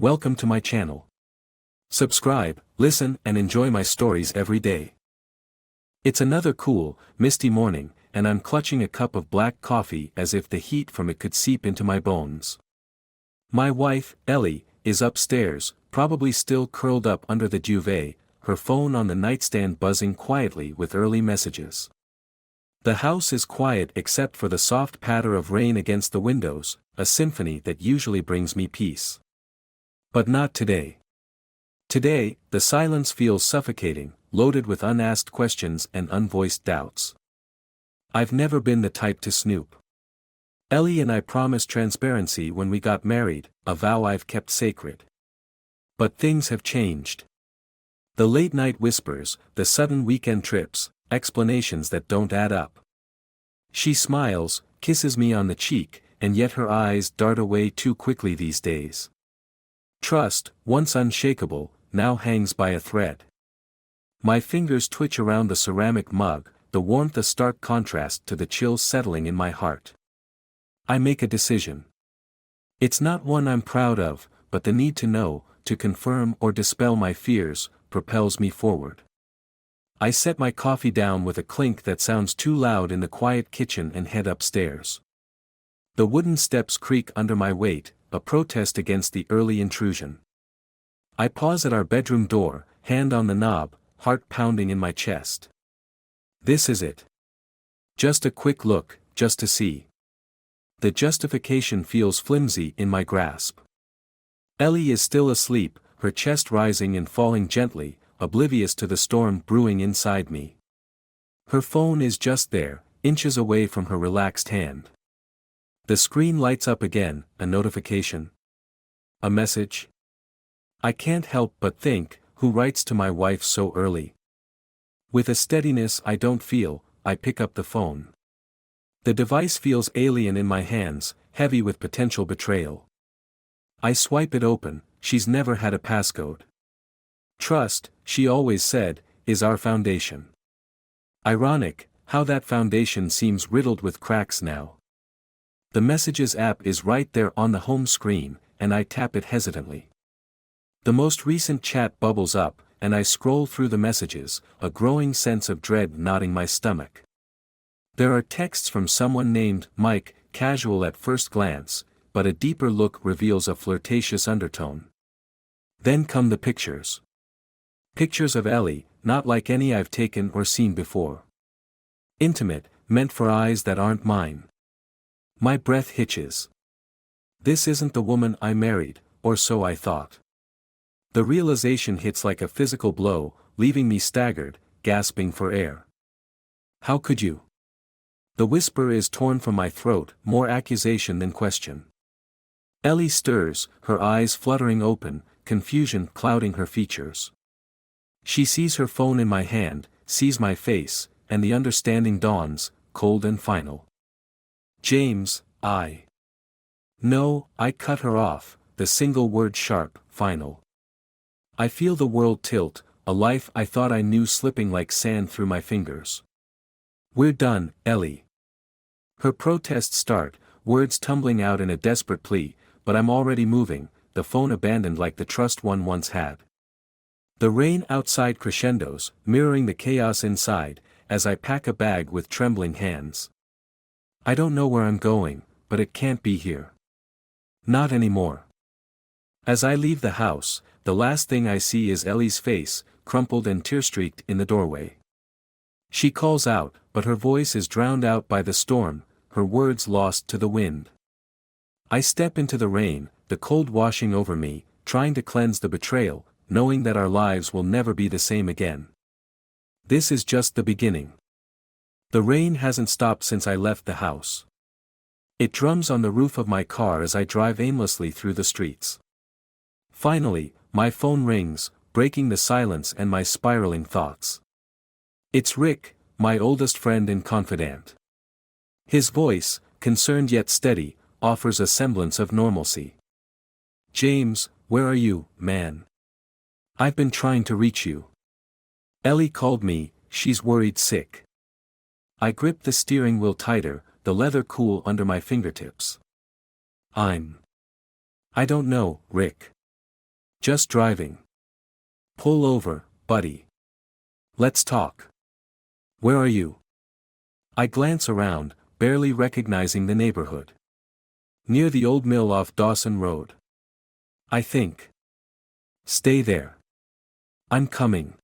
Welcome to my channel. Subscribe, listen, and enjoy my stories every day. It's another cool, misty morning, and I'm clutching a cup of black coffee as if the heat from it could seep into my bones. My wife, Ellie, is upstairs, probably still curled up under the duvet, her phone on the nightstand buzzing quietly with early messages. The house is quiet except for the soft patter of rain against the windows, a symphony that usually brings me peace. But not today. Today, the silence feels suffocating, loaded with unasked questions and unvoiced doubts. I've never been the type to snoop. Ellie and I promised transparency when we got married, a vow I've kept sacred. But things have changed. The late-night whispers, the sudden weekend trips, explanations that don't add up. She smiles, kisses me on the cheek, and yet her eyes dart away too quickly these days. Trust, once unshakable, now hangs by a thread. My fingers twitch around the ceramic mug, the warmth a stark contrast to the chill settling in my heart. I make a decision. It's not one I'm proud of, but the need to know, to confirm or dispel my fears, propels me forward. I set my coffee down with a clink that sounds too loud in the quiet kitchen and head upstairs. The wooden steps creak under my weight, a protest against the early intrusion. I pause at our bedroom door, hand on the knob, heart pounding in my chest. This is it. Just a quick look, just to see. The justification feels flimsy in my grasp. Ellie is still asleep, her chest rising and falling gently, oblivious to the storm brewing inside me. Her phone is just there, inches away from her relaxed hand. The screen lights up again, a notification. A message? I can't help but think, who writes to my wife so early? With a steadiness I don't feel, I pick up the phone. The device feels alien in my hands, heavy with potential betrayal. I swipe it open, she's never had a passcode. Trust, she always said, is our foundation. Ironic, how that foundation seems riddled with cracks now. The Messages app is right there on the home screen, and I tap it hesitantly. The most recent chat bubbles up, and I scroll through the messages, a growing sense of dread knotting my stomach. There are texts from someone named Mike, casual at first glance, but a deeper look reveals a flirtatious undertone. Then come the pictures. Pictures of Ellie, not like any I've taken or seen before. Intimate, meant for eyes that aren't mine. My breath hitches. This isn't the woman I married, or so I thought. The realization hits like a physical blow, leaving me staggered, gasping for air. How could you? The whisper is torn from my throat, more accusation than question. Ellie stirs, her eyes fluttering open, confusion clouding her features. She sees her phone in my hand, sees my face, and the understanding dawns, cold and final. James, No, I cut her off, the single word sharp, final. I feel the world tilt, a life I thought I knew slipping like sand through my fingers. We're done, Ellie. Her protests start, words tumbling out in a desperate plea, but I'm already moving, the phone abandoned like the trust one once had. The rain outside crescendos, mirroring the chaos inside, as I pack a bag with trembling hands. I don't know where I'm going, but it can't be here. Not anymore. As I leave the house, the last thing I see is Ellie's face, crumpled and tear-streaked in the doorway. She calls out, but her voice is drowned out by the storm, her words lost to the wind. I step into the rain, the cold washing over me, trying to cleanse the betrayal, knowing that our lives will never be the same again. This is just the beginning. The rain hasn't stopped since I left the house. It drums on the roof of my car as I drive aimlessly through the streets. Finally, my phone rings, breaking the silence and my spiraling thoughts. It's Rick, my oldest friend and confidant. His voice, concerned yet steady, offers a semblance of normalcy. James, where are you, man? I've been trying to reach you. Ellie called me, she's worried sick. I grip the steering wheel tighter, the leather cool under my fingertips. I don't know, Rick. Just driving. Pull over, buddy. Let's talk. Where are you? I glance around, barely recognizing the neighborhood. Near the old mill off Dawson Road. I think. Stay there. I'm coming.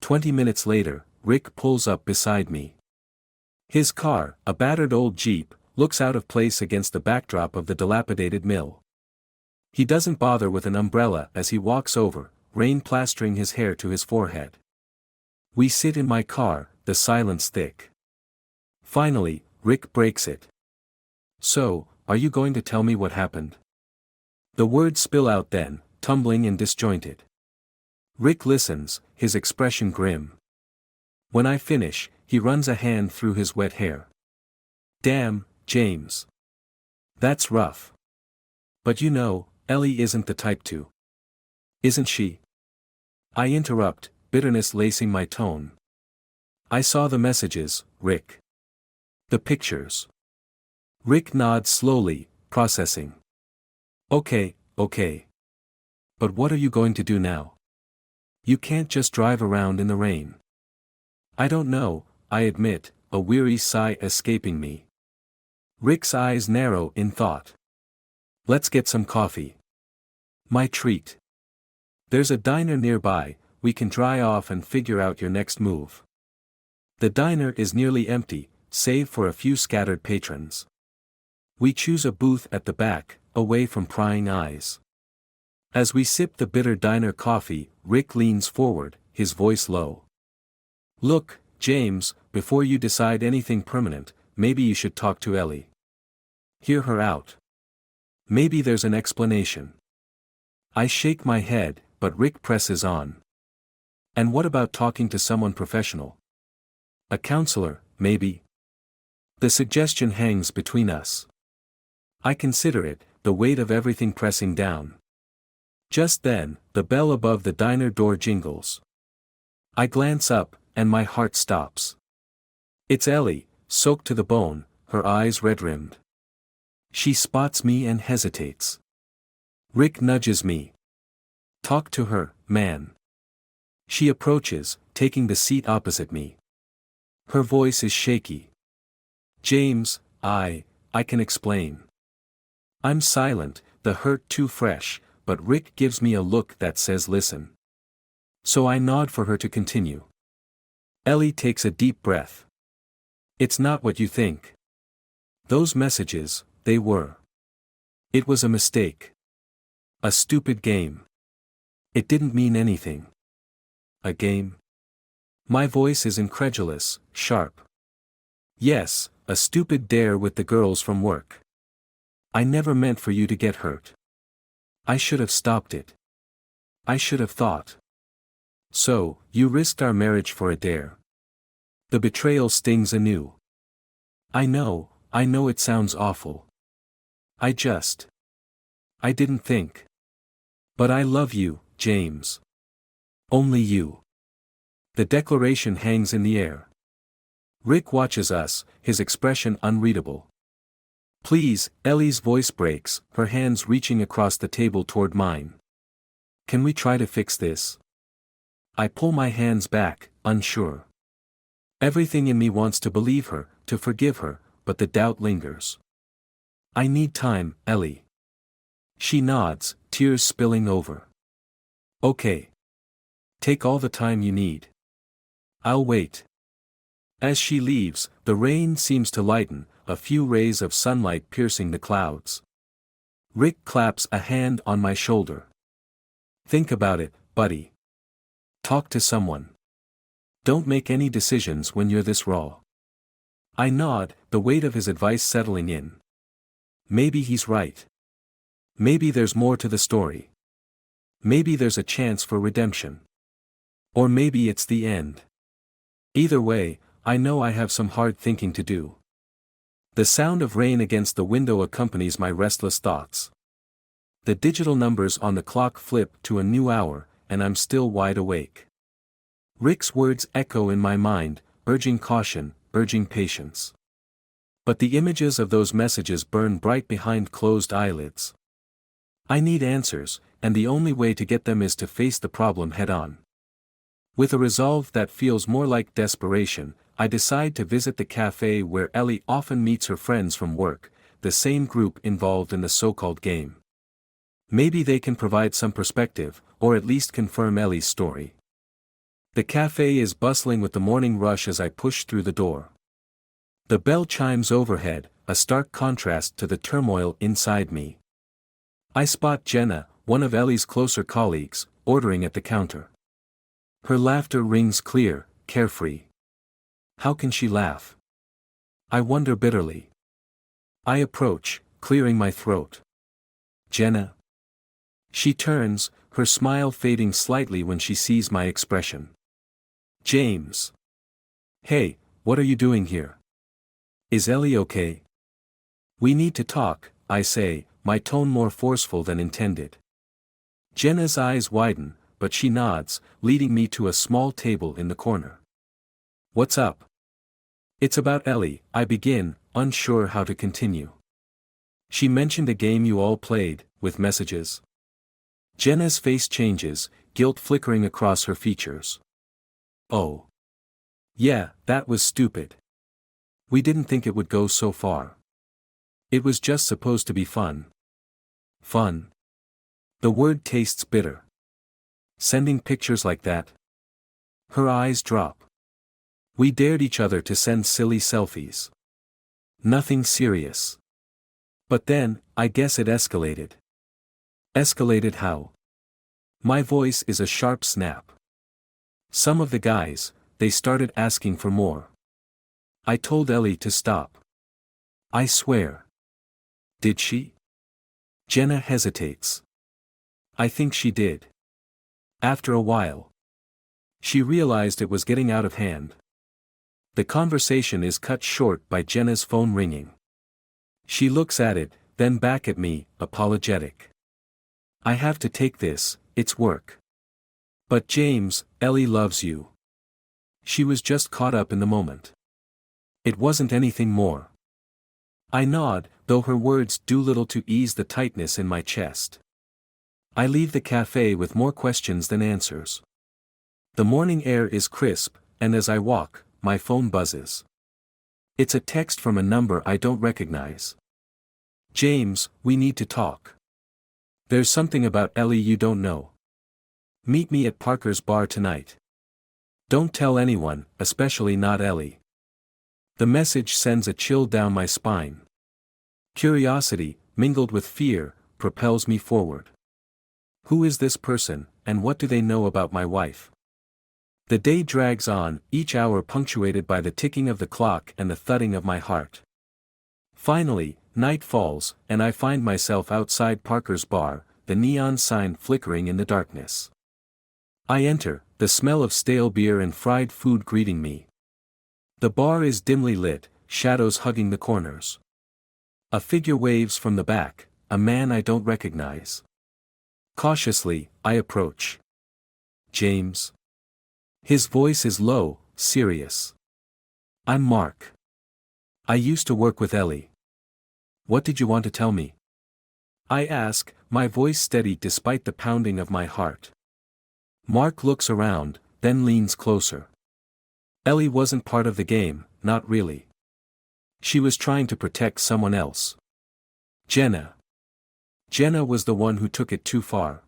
20 minutes later, Rick pulls up beside me. His car, a battered old Jeep, looks out of place against the backdrop of the dilapidated mill. He doesn't bother with an umbrella as he walks over, rain plastering his hair to his forehead. We sit in my car, the silence thick. Finally, Rick breaks it. So, are you going to tell me what happened? The words spill out then, tumbling and disjointed. Rick listens, his expression grim. When I finish, he runs a hand through his wet hair. Damn, James. That's rough. But you know, Ellie isn't the type to. Isn't she? I interrupt, bitterness lacing my tone. I saw the messages, Rick. The pictures. Rick nods slowly, processing. Okay. But what are you going to do now? You can't just drive around in the rain. I don't know, I admit, a weary sigh escaping me. Rick's eyes narrow in thought. Let's get some coffee. My treat. There's a diner nearby, we can dry off and figure out your next move. The diner is nearly empty, save for a few scattered patrons. We choose a booth at the back, away from prying eyes. As we sip the bitter diner coffee, Rick leans forward, his voice low. Look, James, before you decide anything permanent, maybe you should talk to Ellie. Hear her out. Maybe there's an explanation. I shake my head, but Rick presses on. And what about talking to someone professional? A counselor, maybe? The suggestion hangs between us. I consider it, the weight of everything pressing down. Just then, the bell above the diner door jingles. I glance up, and my heart stops. It's Ellie, soaked to the bone, her eyes red-rimmed. She spots me and hesitates. Rick nudges me. Talk to her, man. She approaches, taking the seat opposite me. Her voice is shaky. James, I can explain. I'm silent, the hurt too fresh, but Rick gives me a look that says listen. So I nod for her to continue. Ellie takes a deep breath. It's not what you think. Those messages, they were. It was a mistake. A stupid game. It didn't mean anything. A game? My voice is incredulous, sharp. Yes, a stupid dare with the girls from work. I never meant for you to get hurt. I should have stopped it. I should have thought. So, you risked our marriage for a dare. The betrayal stings anew. I know it sounds awful. I didn't think. But I love you, James. Only you. The declaration hangs in the air. Rick watches us, his expression unreadable. Please, Ellie's voice breaks, her hands reaching across the table toward mine. Can we try to fix this? I pull my hands back, unsure. Everything in me wants to believe her, to forgive her, but the doubt lingers. I need time, Ellie. She nods, tears spilling over. Okay. Take all the time you need. I'll wait. As she leaves, the rain seems to lighten, a few rays of sunlight piercing the clouds. Rick claps a hand on my shoulder. Think about it, buddy. Talk to someone. Don't make any decisions when you're this raw. I nod, the weight of his advice settling in. Maybe he's right. Maybe there's more to the story. Maybe there's a chance for redemption. Or maybe it's the end. Either way, I know I have some hard thinking to do. The sound of rain against the window accompanies my restless thoughts. The digital numbers on the clock flip to a new hour, and I'm still wide awake. Rick's words echo in my mind, urging caution, urging patience. But the images of those messages burn bright behind closed eyelids. I need answers, and the only way to get them is to face the problem head-on. With a resolve that feels more like desperation, I decide to visit the cafe where Ellie often meets her friends from work, the same group involved in the so-called game. Maybe they can provide some perspective, or at least confirm Ellie's story. The cafe is bustling with the morning rush as I push through the door. The bell chimes overhead, a stark contrast to the turmoil inside me. I spot Jenna, one of Ellie's closer colleagues, ordering at the counter. Her laughter rings clear, carefree. How can she laugh? I wonder bitterly. I approach, clearing my throat. Jenna. She turns, her smile fading slightly when she sees my expression. James. Hey, what are you doing here? Is Ellie okay? We need to talk, I say, my tone more forceful than intended. Jenna's eyes widen, but she nods, leading me to a small table in the corner. What's up? It's about Ellie, I begin, unsure how to continue. She mentioned a game you all played, with messages. Jenna's face changes, guilt flickering across her features. Oh. Yeah, that was stupid. We didn't think it would go so far. It was just supposed to be fun. Fun. The word tastes bitter. Sending pictures like that? Her eyes drop. We dared each other to send silly selfies. Nothing serious. But then, I guess it escalated. Escalated how? My voice is a sharp snap. Some of the guys, they started asking for more. I told Ellie to stop. I swear. Did she? Jenna hesitates. I think she did. After a while. She realized it was getting out of hand. The conversation is cut short by Jenna's phone ringing. She looks at it, then back at me, apologetic. I have to take this, it's work. But James, Ellie loves you. She was just caught up in the moment. It wasn't anything more. I nod, though her words do little to ease the tightness in my chest. I leave the cafe with more questions than answers. The morning air is crisp, and as I walk, my phone buzzes. It's a text from a number I don't recognize. James, we need to talk. There's something about Ellie you don't know. Meet me at Parker's bar tonight. Don't tell anyone, especially not Ellie. The message sends a chill down my spine. Curiosity, mingled with fear, propels me forward. Who is this person, and what do they know about my wife? The day drags on, each hour punctuated by the ticking of the clock and the thudding of my heart. Finally, night falls, and I find myself outside Parker's bar, the neon sign flickering in the darkness. I enter, the smell of stale beer and fried food greeting me. The bar is dimly lit, shadows hugging the corners. A figure waves from the back, a man I don't recognize. Cautiously, I approach. James. His voice is low, serious. I'm Mark. I used to work with Ellie. What did you want to tell me? I ask, my voice steady despite the pounding of my heart. Mark looks around, then leans closer. Ellie wasn't part of the game, not really. She was trying to protect someone else. Jenna. Jenna was the one who took it too far.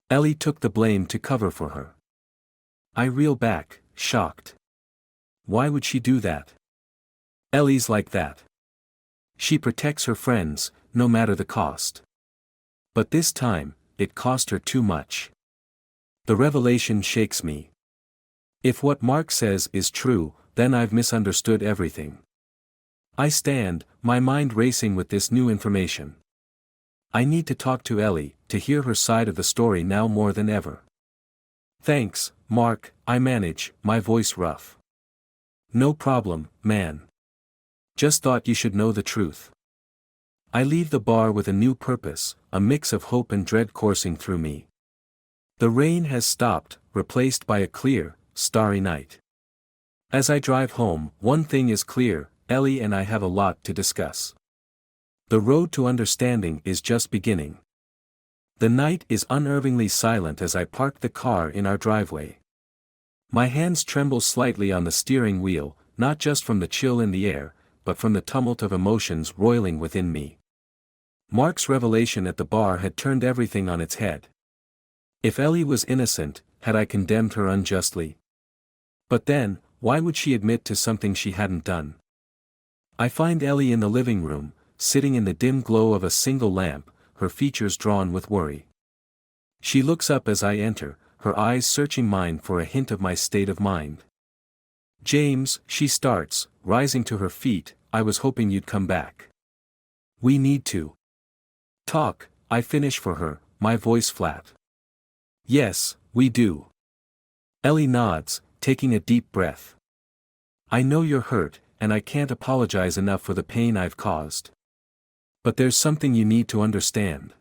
Ellie took the blame to cover for her. I reel back, shocked. Why would she do that? Ellie's like that. She protects her friends, no matter the cost. But this time, it cost her too much. The revelation shakes me. If what Mark says is true, then I've misunderstood everything. I stand, my mind racing with this new information. I need to talk to Ellie, to hear her side of the story now more than ever. Thanks, Mark, I manage, my voice rough. No problem, man. Just thought you should know the truth. I leave the bar with a new purpose, a mix of hope and dread coursing through me. The rain has stopped, replaced by a clear, starry night. As I drive home, one thing is clear, Ellie and I have a lot to discuss. The road to understanding is just beginning. The night is unnervingly silent as I park the car in our driveway. My hands tremble slightly on the steering wheel, not just from the chill in the air, but from the tumult of emotions roiling within me. Mark's revelation at the bar had turned everything on its head. If Ellie was innocent, had I condemned her unjustly? But then, why would she admit to something she hadn't done? I find Ellie in the living room, sitting in the dim glow of a single lamp, her features drawn with worry. She looks up as I enter, her eyes searching mine for a hint of my state of mind. "James," she starts, rising to her feet, "I was hoping you'd come back. We need to talk," I finish for her, my voice flat. "Yes, we do." Ellie nods, taking a deep breath. "I know you're hurt, and I can't apologize enough for the pain I've caused. But there's something you need to understand."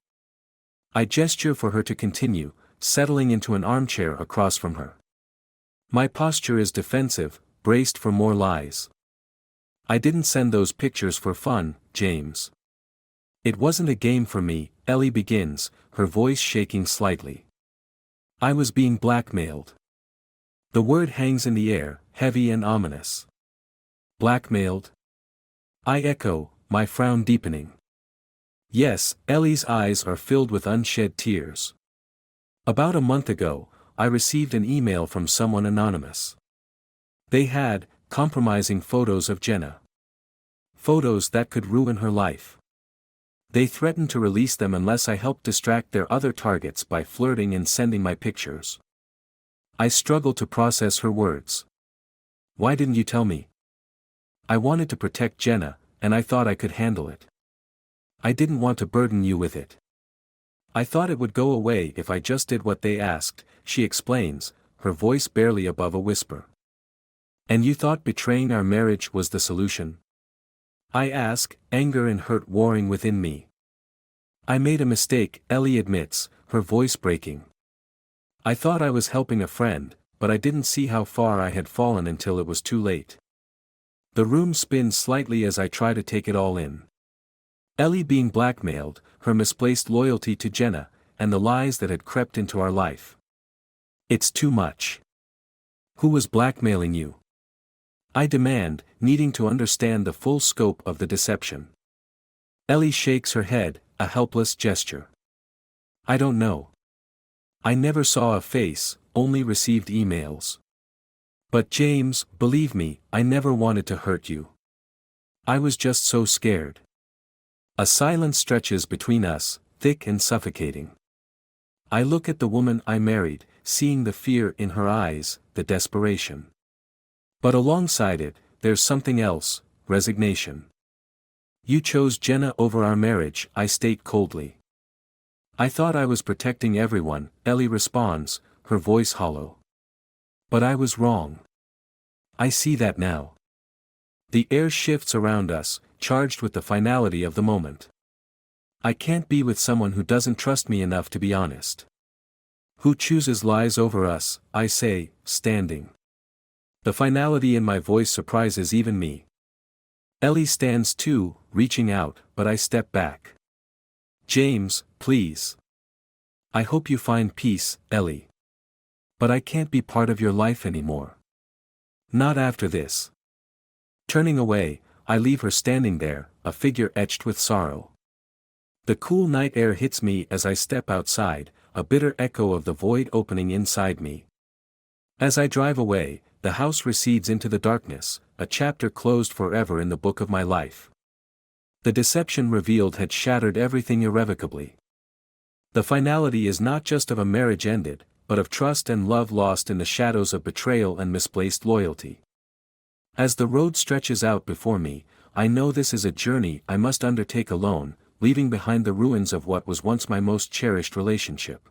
I gesture for her to continue, settling into an armchair across from her. My posture is defensive, braced for more lies. "I didn't send those pictures for fun, James. It wasn't a game for me," Ellie begins, her voice shaking slightly. "I was being blackmailed." The word hangs in the air, heavy and ominous. "Blackmailed?" I echo, my frown deepening. "Yes," Ellie's eyes are filled with unshed tears. "About a month ago, I received an email from someone anonymous. They had compromising photos of Jenna. Photos that could ruin her life. They threatened to release them unless I helped distract their other targets by flirting and sending my pictures." I struggle to process her words. "Why didn't you tell me?" "I wanted to protect Jenna, and I thought I could handle it. I didn't want to burden you with it. I thought it would go away if I just did what they asked," she explains, her voice barely above a whisper. "And you thought betraying our marriage was the solution?" I ask, anger and hurt warring within me. "I made a mistake," Ellie admits, her voice breaking. "I thought I was helping a friend, but I didn't see how far I had fallen until it was too late." The room spins slightly as I try to take it all in. Ellie being blackmailed, her misplaced loyalty to Jenna, and the lies that had crept into our life. It's too much. "Who was blackmailing you?" I demand, needing to understand the full scope of the deception. Ellie shakes her head, a helpless gesture. "I don't know. I never saw a face, only received emails. But James, believe me, I never wanted to hurt you. I was just so scared." A silence stretches between us, thick and suffocating. I look at the woman I married, seeing the fear in her eyes, the desperation. But alongside it, there's something else, resignation. "You chose Jenna over our marriage," I state coldly. "I thought I was protecting everyone," Ellie responds, her voice hollow. "But I was wrong. I see that now." The air shifts around us, charged with the finality of the moment. I can't be with someone who doesn't trust me enough to be honest. "Who chooses lies over us," I say, standing. The finality in my voice surprises even me. Ellie stands too, reaching out, but I step back. "James, please. I hope you find peace, Ellie. But I can't be part of your life anymore. Not after this." Turning away, I leave her standing there, a figure etched with sorrow. The cool night air hits me as I step outside, a bitter echo of the void opening inside me. As I drive away, the house recedes into the darkness, a chapter closed forever in the book of my life. The deception revealed had shattered everything irrevocably. The finality is not just of a marriage ended, but of trust and love lost in the shadows of betrayal and misplaced loyalty. As the road stretches out before me, I know this is a journey I must undertake alone, leaving behind the ruins of what was once my most cherished relationship.